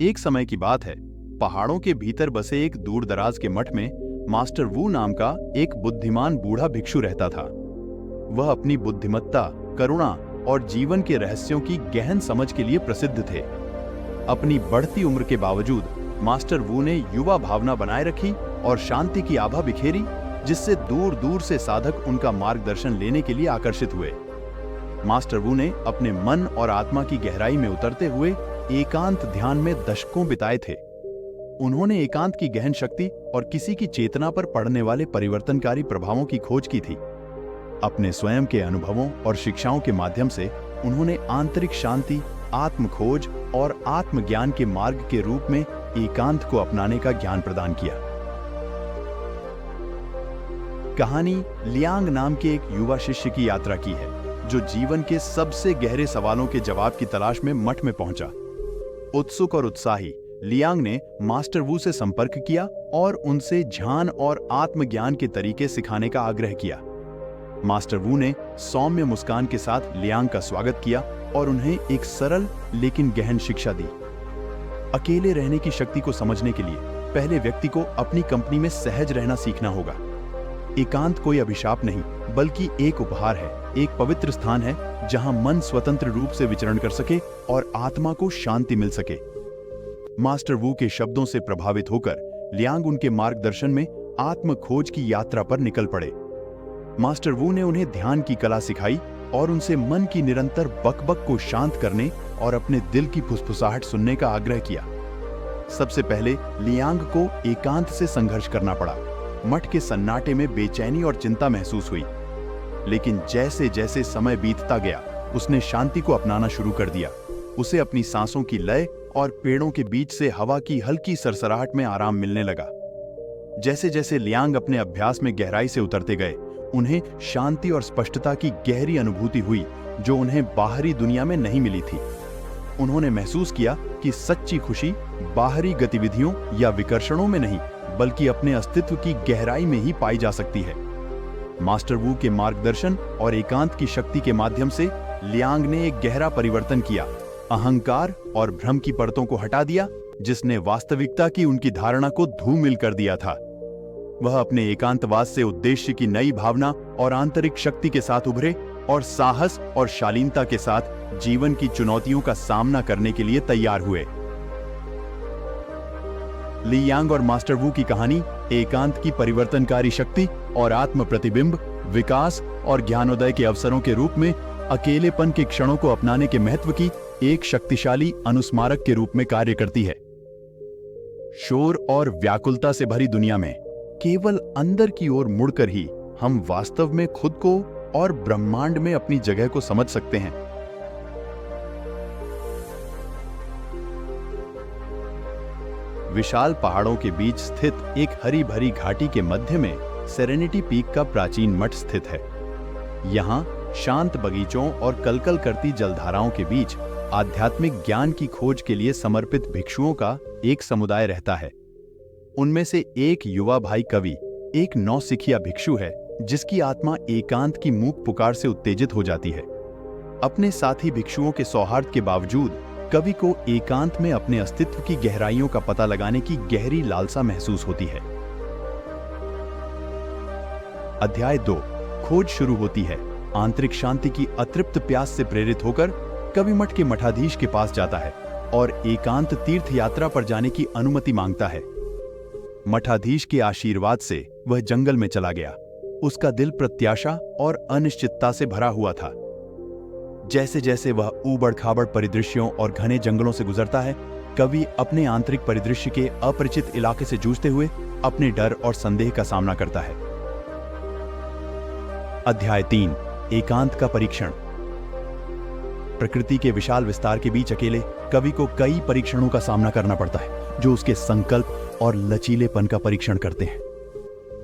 एक समय की बात है, पहाड़ों के भीतर बसे एक दूर दराज के मठ में मास्टर वू नाम का एक बुद्धिमान बूढ़ा भिक्षु रहता था। वह अपनी बुद्धिमत्ता, करुणा और जीवन के रहस्यों की गहन समझ के लिए प्रसिद्ध थे। अपनी बढ़ती उम्र के बावजूद मास्टर वू ने युवा भावना बनाए रखी और शांति की आभा बिखेरी, जिससे दूर दूर से साधक उनका मार्गदर्शन लेने के लिए आकर्षित हुए। मास्टर वू ने अपने मन और आत्मा की गहराई में उतरते हुए एकांत ध्यान में दशकों बिताए थे। उन्होंने एकांत की गहन शक्ति और किसी की चेतना पर पड़ने वाले परिवर्तनकारी प्रभावों की खोज की थी। अपने स्वयं के अनुभवों और शिक्षाओं के माध्यम से उन्होंने आंतरिक शांति, आत्म खोज और आत्मज्ञान के मार्ग के रूप में एकांत को अपनाने का ज्ञान प्रदान किया। कहानी लियांग नाम के एक युवा शिष्य की यात्रा की है, जो जीवन के सबसे गहरे सवालों के जवाब की तलाश में मठ में पहुंचा। उत्सुक और उत्साही लियांग ने मास्टर वू से संपर्क किया और उनसे ध्यान और आत्मज्ञान के तरीके सिखाने का आग्रह किया। मास्टर वू ने सौम्य मुस्कान के साथ लियांग का स्वागत किया और उन्हें एक सरल लेकिन गहन शिक्षा दी। अकेले रहने की शक्ति को समझने के लिए पहले व्यक्ति को अपनी कंपनी में सहज रहना सीखना होगा। एकांत कोई अभिशाप नहीं, बल्कि एक उपहार है, एक पवित्र स्थान है जहां मन स्वतंत्र रूप से विचरण कर सके और आत्मा को शांति मिल सके। मास्टर वू के शब्दों से प्रभावित होकर लियांग उनके मार्गदर्शन में आत्म खोज की यात्रा पर निकल पड़े। मास्टर वू ने उन्हें ध्यान की कला सिखाई और उनसे मन की निरंतर बकबक को शांत करने और अपने दिल की फुसफुसाहट सुनने का आग्रह किया। सबसे पहले लियांग को एकांत से संघर्ष करना पड़ा। मठ के सन्नाटे में बेचैनी और चिंता महसूस हुई, लेकिन जैसे जैसे समय बीतता गया, उसने शांति को अपनाना शुरू कर दिया। उसे अपनी सांसों की लय और पेड़ों के बीच से हवा की हल्की सरसराहट में आराम मिलने लगा। जैसे जैसे लियांग अपने अभ्यास में गहराई से उतरते गए, उन्हें शांति और स्पष्टता की गहरी अनुभूति हुई, जो उन्हें बाहरी दुनिया में नहीं मिली थी। उन्होंने महसूस किया कि सच्ची खुशी बाहरी गतिविधियों या विकर्षणों में नहीं, बल्कि अपने अस्तित्व की गहराई में ही पाई जा सकती है। मास्टर वू के मार्गदर्शन और एकांत की शक्ति के माध्यम से लियांग ने एक गहरा परिवर्तन किया। अहंकार और भ्रम की परतों को हटा दिया, जिसने वास्तविकता की उनकी धारणा को धूमिल कर दिया था। वह अपने एकांतवास से उद्देश्य की नई भावना और आंतरिक शक्ति के साथ उभरे और साहस और शालीनता के साथ जीवन की चुनौतियों का सामना करने के लिए तैयार हुए। लियांग और मास्टर वू की कहानी एकांत की परिवर्तनकारी शक्ति और आत्म प्रतिबिंब, विकास और ज्ञानोदय के अवसरों के रूप में अकेलेपन के क्षणों को अपनाने के महत्व की एक शक्तिशाली अनुस्मारक के रूप में कार्य करती है। शोर और व्याकुलता से भरी दुनिया में केवल अंदर की ओर मुड़कर ही हम वास्तव में खुद को और ब्रह्मांड में अपनी जगह को समझ सकते हैं। विशाल पहाड़ों के बीच स्थित एक हरी भरी घाटी के मध्य में सेरेनिटी पीक का प्राचीन मठ स्थित है। यहाँ शांत बगीचों और कलकल करती जलधाराओं के बीच आध्यात्मिक ज्ञान की खोज के लिए समर्पित भिक्षुओं का एक समुदाय रहता है। उनमें से एक युवा भाई कवि एक नौसिखिया भिक्षु है, जिसकी आत्मा एकांत की मूक पुकार से उत्तेजित हो जाती है। अपने साथी भिक्षुओं के सौहार्द के बावजूद कवि को एकांत में अपने अस्तित्व की गहराइयों का पता लगाने की गहरी लालसा महसूस होती है। अध्याय 2 खोज शुरू होती है। आंतरिक शांति की अतृप्त प्यास से प्रेरित होकर कवि मठ के मठाधीश के पास जाता है और एकांत तीर्थ यात्रा पर जाने की अनुमति मांगता है। मठाधीश के आशीर्वाद से वह जंगल में चला गया। उसका दिल प्रत्याशा और अनिश्चितता से भरा हुआ था। जैसे जैसे वह ऊबड़ खाबड़ परिदृश्यों और घने जंगलों से गुजरता है, कवि अपने आंतरिक परिदृश्य के अपरिचित इलाके से जूझते हुए अपने डर और संदेह का सामना करता है। अध्याय 3 एकांत का परीक्षण। प्रकृति के विशाल विस्तार के बीच अकेले कवि को कई परीक्षणों का सामना करना पड़ता है, जो उसके संकल्प और लचीलेपन का परीक्षण करते हैं।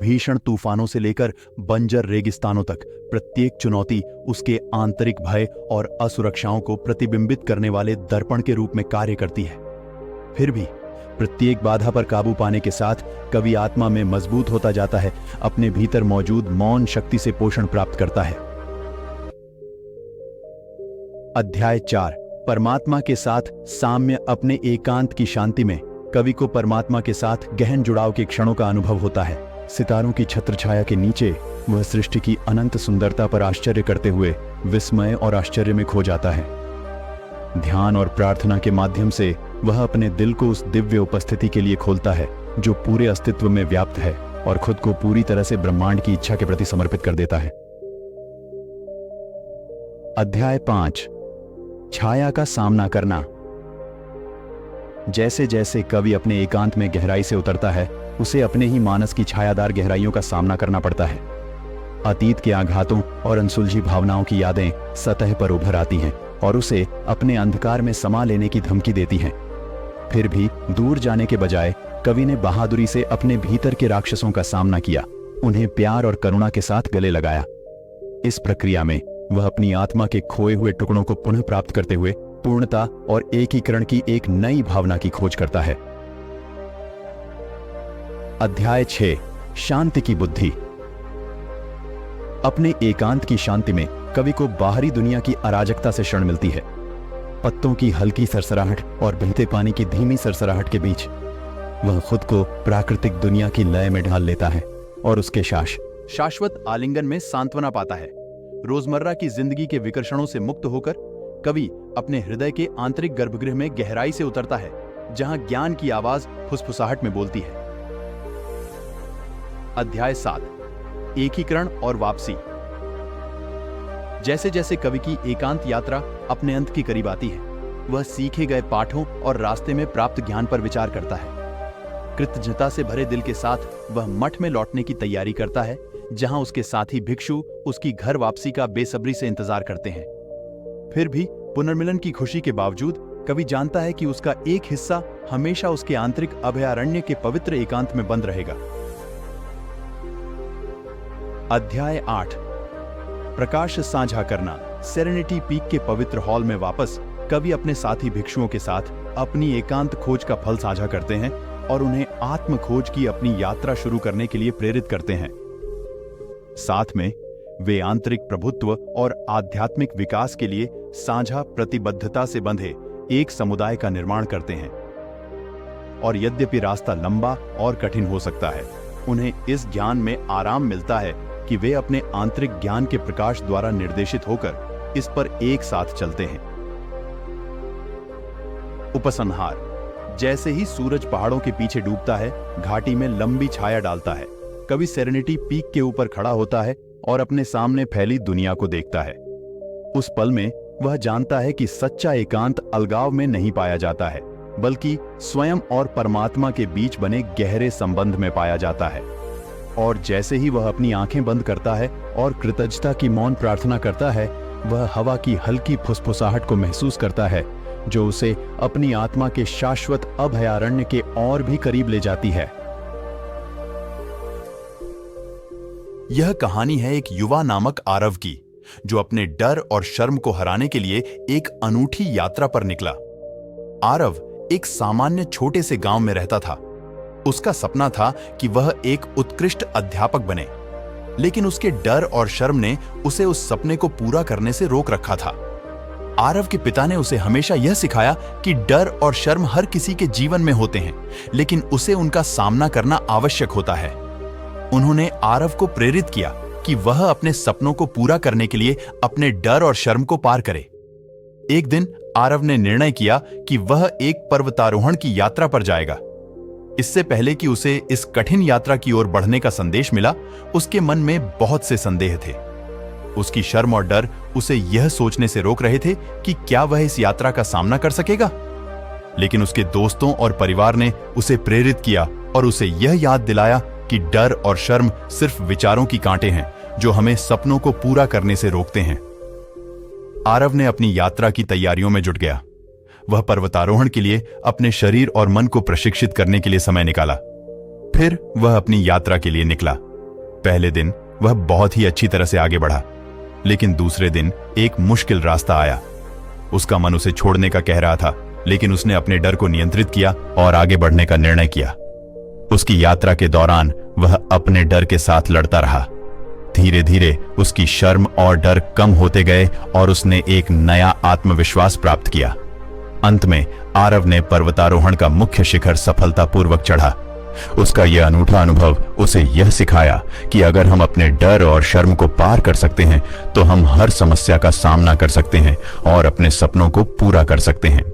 भीषण तूफानों से लेकर बंजर रेगिस्तानों तक प्रत्येक चुनौती उसके आंतरिक भय और असुरक्षाओं को प्रतिबिंबित करने वाले दर्पण के रूप में कार्य करती है। फिर भी प्रत्येक बाधा पर काबू पाने के साथ कवि आत्मा में मजबूत होता जाता है, अपने भीतर मौजूद मौन शक्ति से पोषण प्राप्त करता है। अध्याय 4 परमात्मा के साथ साम्य अपने एकांत की शांति में कवि को परमात्मा के साथ गहन जुड़ाव के क्षणों का अनुभव होता है। सितारों की छत्रछाया के नीचे वह सृष्टि की अनंत सुंदरता पर आश्चर्य करते हुए विस्मय और आश्चर्य में खो जाता है। ध्यान और प्रार्थना के माध्यम से वह अपने दिल को उस दिव्य उपस्थिति के लिए खोलता है जो पूरे अस्तित्व में व्याप्त है और खुद को पूरी तरह से ब्रह्मांड की इच्छा के प्रति समर्पित कर देता है। अध्याय 5 छाया का सामना करना। जैसे जैसे कवि अपने एकांत में गहराई से उतरता है, उसे अपने ही मानस की छायादार गहराइयों का सामना करना पड़ता है। अतीत के आघातों और अनसुलझी भावनाओं की यादें सतह पर उभर आती हैं और उसे अपने अंधकार में समा लेने की धमकी देती हैं। फिर भी दूर जाने के बजाय कवि ने बहादुरी से अपने भीतर के राक्षसों का सामना किया, उन्हें प्यार और करुणा के साथ गले लगाया। इस प्रक्रिया में वह अपनी आत्मा के खोए हुए टुकड़ों को पुनः प्राप्त करते हुए पूर्णता और एकीकरण की एक नई भावना की खोज करता है। अध्याय 6 शांति की बुद्धि। अपने एकांत की शांति में कवि को बाहरी दुनिया की अराजकता से शरण मिलती है। पत्तों की हल्की सरसराहट और बहते पानी की धीमी सरसराहट के बीच वह खुद को प्राकृतिक दुनिया की लय में ढाल लेता है और उसके शाश्वत आलिंगन में सांत्वना पाता है। रोजमर्रा की जिंदगी के विकर्षणों से मुक्त होकर कवि अपने हृदय के आंतरिक गर्भगृह में गहराई से उतरता है, जहां ज्ञान की आवाज फुसफुसाहट में बोलती है। अध्याय 7 एकीकरण और वापसी। जैसे जैसे कवि की एकांत यात्रा अपने अंत के करीब आती है, वह सीखे गए पाठों और रास्ते में प्राप्त ज्ञान पर विचार करता है। कृतज्ञता से भरे दिल के साथ वह मठ में लौटने की तैयारी करता है, जहां उसके साथी भिक्षु उसकी घर वापसी का बेसब्री से इंतजार करते हैं। फिर भी पुनर्मिलन की खुशी के बावजूद कवि जानता है कि उसका एक हिस्सा हमेशा उसके आंतरिक अभयारण्य के पवित्र एकांत में बंद रहेगा। अध्याय 8 प्रकाश साझा करना। सेरेनिटी पीक के पवित्र हॉल में वापस कवि अपने साथी भिक्षुओं के साथ अपनी एकांत खोज का फल साझा करते हैं और उन्हें आत्म खोज की अपनी यात्रा शुरू करने के लिए प्रेरित करते हैं। साथ में वे आंतरिक प्रभुत्व और आध्यात्मिक विकास के लिए साझा प्रतिबद्धता से बंधे एक समुदाय का निर्माण करते हैं। और यद्यपि रास्ता लंबा और कठिन हो सकता है, उन्हें इस ज्ञान में आराम मिलता है कि वे अपने आंतरिक ज्ञान के प्रकाश द्वारा निर्देशित होकर इस पर एक साथ चलते हैं। उपसंहार। जैसे ही सूरज पहाड़ों के पीछे डूबता है, घाटी में लंबी छाया डालता है। कवि सेरेनिटी पीक के ऊपर खड़ा होता है और अपने सामने फैली दुनिया को देखता है। उस पल में वह जानता है कि सच्चा एकांत अलगाव में नहीं पाया जाता है, बल्कि स्वयं और परमात्मा के बीच बने गहरे संबंध में पाया जाता है। और जैसे ही वह अपनी आंखें बंद करता है और कृतज्ञता की मौन प्रार्थना करता है, वह हवा की हल्की फुसफुसाहट को महसूस करता है, जो उसे अपनी आत्मा के शाश्वत अभयारण्य के और भी करीब ले जाती है। यह कहानी है एक युवा नामक आरव की, जो अपने डर और शर्म को हराने के लिए एक अनूठी यात्रा पर निकला। आरव एक सामान्य छोटे से गांव में रहता था। उसका सपना था कि वह एक उत्कृष्ट अध्यापक बने, लेकिन उसके डर और शर्म ने उसे उस सपने को पूरा करने से रोक रखा था। आरव के पिता ने उसे हमेशा यह सिखाया कि डर और शर्म हर किसी के जीवन में होते हैं, लेकिन उसे उनका सामना करना आवश्यक होता है। उन्होंने आरव को प्रेरित किया कि वह अपने सपनों को पूरा करने के लिए अपने डर और शर्म को पार करे। एक दिन आरव ने निर्णय किया कि वह एक पर्वतारोहण की यात्रा पर जाएगा। इससे पहले कि उसे इस कठिन यात्रा की ओर बढ़ने का संदेश मिला, उसके मन में बहुत से संदेह थे। उसकी शर्म और डर उसे यह सोचने से रोक रहे थे कि क्या वह इस यात्रा का सामना कर सकेगा। लेकिन उसके दोस्तों और परिवार ने उसे प्रेरित किया और उसे यह याद दिलाया कि डर और शर्म सिर्फ विचारों की कांटे हैं, जो हमें सपनों को पूरा करने से रोकते हैं। आरव ने अपनी यात्रा की तैयारियों में जुट गया। वह पर्वतारोहण के लिए अपने शरीर और मन को प्रशिक्षित करने के लिए समय निकाला। फिर वह अपनी यात्रा के लिए निकला। पहले दिन वह बहुत ही अच्छी तरह से आगे बढ़ा, लेकिन दूसरे दिन एक मुश्किल रास्ता आया। उसका मन उसे छोड़ने का कह रहा था, लेकिन उसने अपने डर को नियंत्रित किया और आगे बढ़ने का निर्णय किया। उसकी यात्रा के दौरान वह अपने डर के साथ लड़ता रहा। धीरे धीरे उसकी शर्म और डर कम होते गए और उसने एक नया आत्मविश्वास प्राप्त किया। अंत में आरव ने पर्वतारोहण का मुख्य शिखर सफलतापूर्वक चढ़ा। उसका यह अनूठा अनुभव उसे यह सिखाया कि अगर हम अपने डर और शर्म को पार कर सकते हैं तो हम हर समस्या का सामना कर सकते हैं और अपने सपनों को पूरा कर सकते हैं।